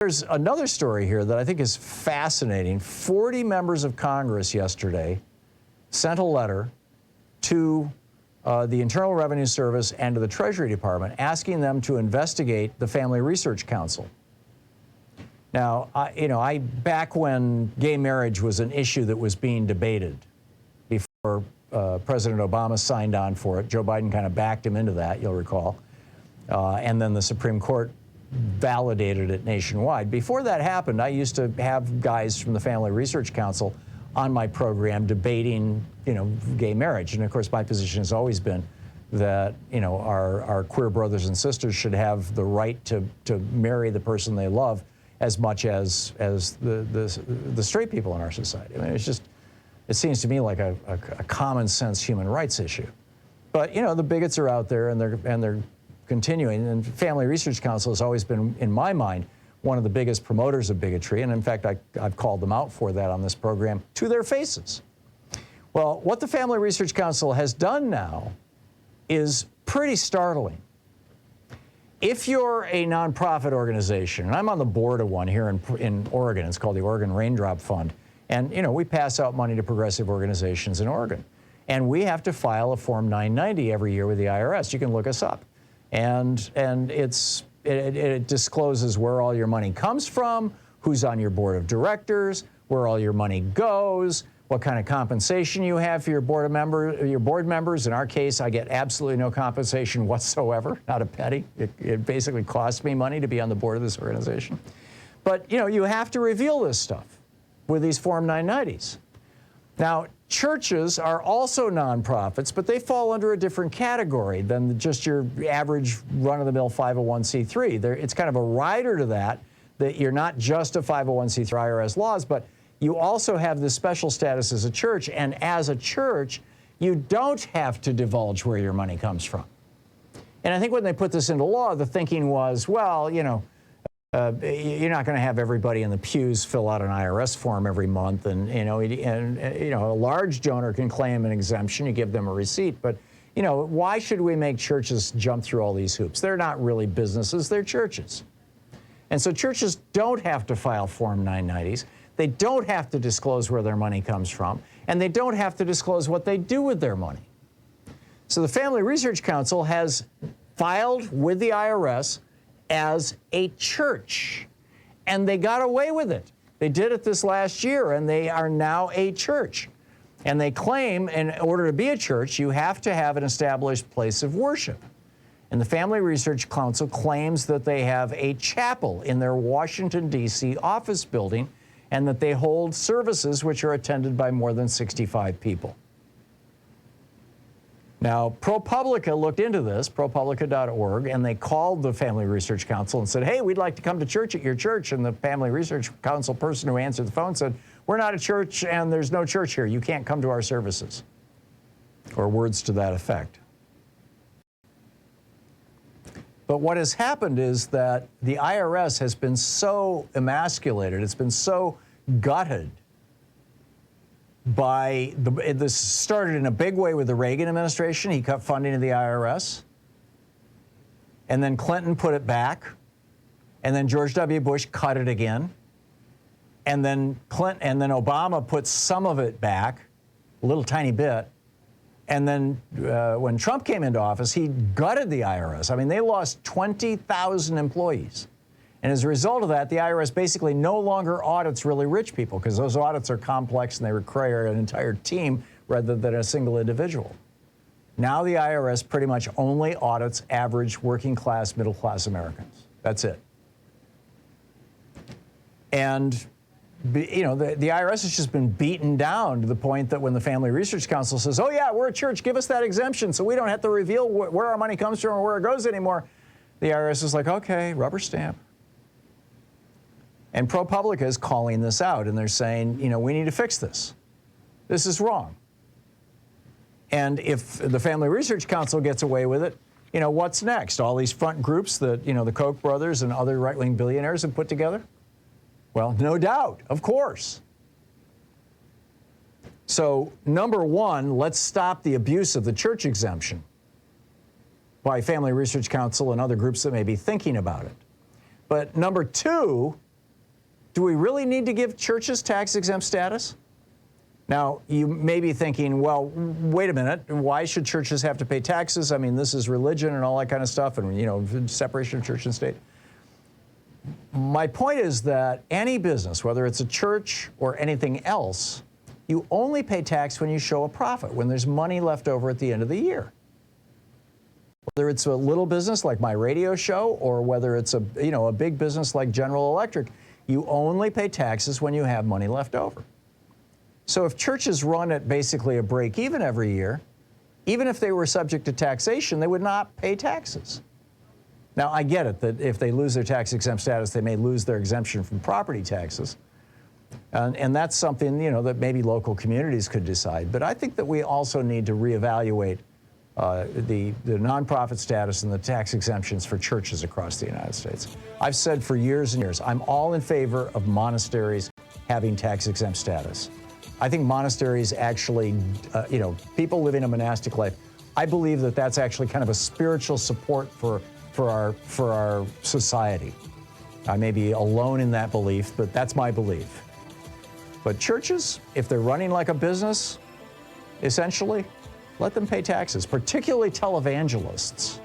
There's another story here that I think is fascinating. 40 members of Congress yesterday sent a letter to the Internal Revenue Service and to the Treasury Department asking them to investigate the Family Research Council. Now, back when gay marriage was an issue that was being debated before President Obama signed on for it, Joe Biden kind of backed him into that, you'll recall, and then the Supreme Court validated it nationwide. Before that happened, I used to have guys from the Family Research Council on my program debating, gay marriage. And of course, my position has always been that, our queer brothers and sisters should have the right to marry the person they love as much as the straight people in our society. I mean, it seems to me like a common sense human rights issue. But, the bigots are out there and they're continuing, and Family Research Council has always been, in my mind, one of the biggest promoters of bigotry, and in fact, I've called them out for that on this program to their faces. Well, what the Family Research Council has done now is pretty startling. If you're a nonprofit organization, and I'm on the board of one here in Oregon, it's called the Oregon Raindrop Fund, and we pass out money to progressive organizations in Oregon, and we have to file a Form 990 every year with the IRS. You can look us up. And it discloses where all your money comes from, who's on your board of directors, where all your money goes, what kind of compensation you have for your board members. In our case, I get absolutely no compensation whatsoever, not a penny. It basically costs me money to be on the board of this organization. But you have to reveal this stuff with these Form 990s. Now, churches are also nonprofits, but they fall under a different category than just your average run-of-the-mill 501c3. It's kind of a rider to that you're not just a 501c3 IRS laws, but you also have this special status as a church, and as a church, you don't have to divulge where your money comes from. And I think when they put this into law, the thinking was, well, you're not going to have everybody in the pews fill out an IRS form every month, and a large donor can claim an exemption. You give them a receipt, but why should we make churches jump through all these hoops? They're not really businesses; they're churches, and so churches don't have to file Form 990s. They don't have to disclose where their money comes from, and they don't have to disclose what they do with their money. So the Family Research Council has filed with the IRS as a church, and they got away with it. They did it this last year, and they are now a church. And they claim in order to be a church, you have to have an established place of worship. And the Family Research Council claims that they have a chapel in their Washington, D.C. office building, and that they hold services which are attended by more than 65 people. Now, ProPublica looked into this, ProPublica.org, and they called the Family Research Council and said, hey, we'd like to come to church at your church. And the Family Research Council person who answered the phone said, we're not a church and there's no church here. You can't come to our services. Or words to that effect. But what has happened is that the IRS has been so emasculated, it's been so gutted by this started in a big way with the Reagan administration. He cut funding to the IRS. And then Clinton put it back. And then George W. Bush cut it again. And then Obama put some of it back, a little tiny bit. And then when Trump came into office, he gutted the IRS. I mean, they lost 20,000 employees. And as a result of that, the IRS basically no longer audits really rich people because those audits are complex and they require an entire team rather than a single individual. Now the IRS pretty much only audits average working class, middle class Americans. That's it. And the IRS has just been beaten down to the point that when the Family Research Council says, oh yeah, we're a church, give us that exemption so we don't have to reveal where our money comes from or where it goes anymore, the IRS is like, okay, rubber stamp. And ProPublica is calling this out, and they're saying, we need to fix this. This is wrong. And if the Family Research Council gets away with it, what's next? All these front groups that, the Koch brothers and other right-wing billionaires have put together? Well, no doubt, of course. So, number one, let's stop the abuse of the church exemption by Family Research Council and other groups that may be thinking about it. But number two, Do we really need to give churches tax-exempt status? Now, you may be thinking, well, wait a minute, why should churches have to pay taxes? I mean, this is religion and all that kind of stuff, and, you know, separation of church and state. My point is that any business, whether it's a church or anything else, you only pay tax when you show a profit, when there's money left over at the end of the year. Whether it's a little business like my radio show or whether it's a, you know, a big business like General Electric, you only pay taxes when you have money left over. So if churches run at basically a break even every year, even if they were subject to taxation, they would not pay taxes. Now, I get it that if they lose their tax-exempt status, they may lose their exemption from property taxes. And that's something, you know, that maybe local communities could decide. But I think that we also need to reevaluate the nonprofit status and the tax exemptions for churches across the United States. I've said for years and years, I'm all in favor of monasteries having tax-exempt status. I think monasteries actually, you know, people living a monastic life, I believe that that's actually kind of a spiritual support for our society. I may be alone in that belief, but that's my belief. But churches, if they're running like a business, essentially, let them pay taxes, particularly televangelists.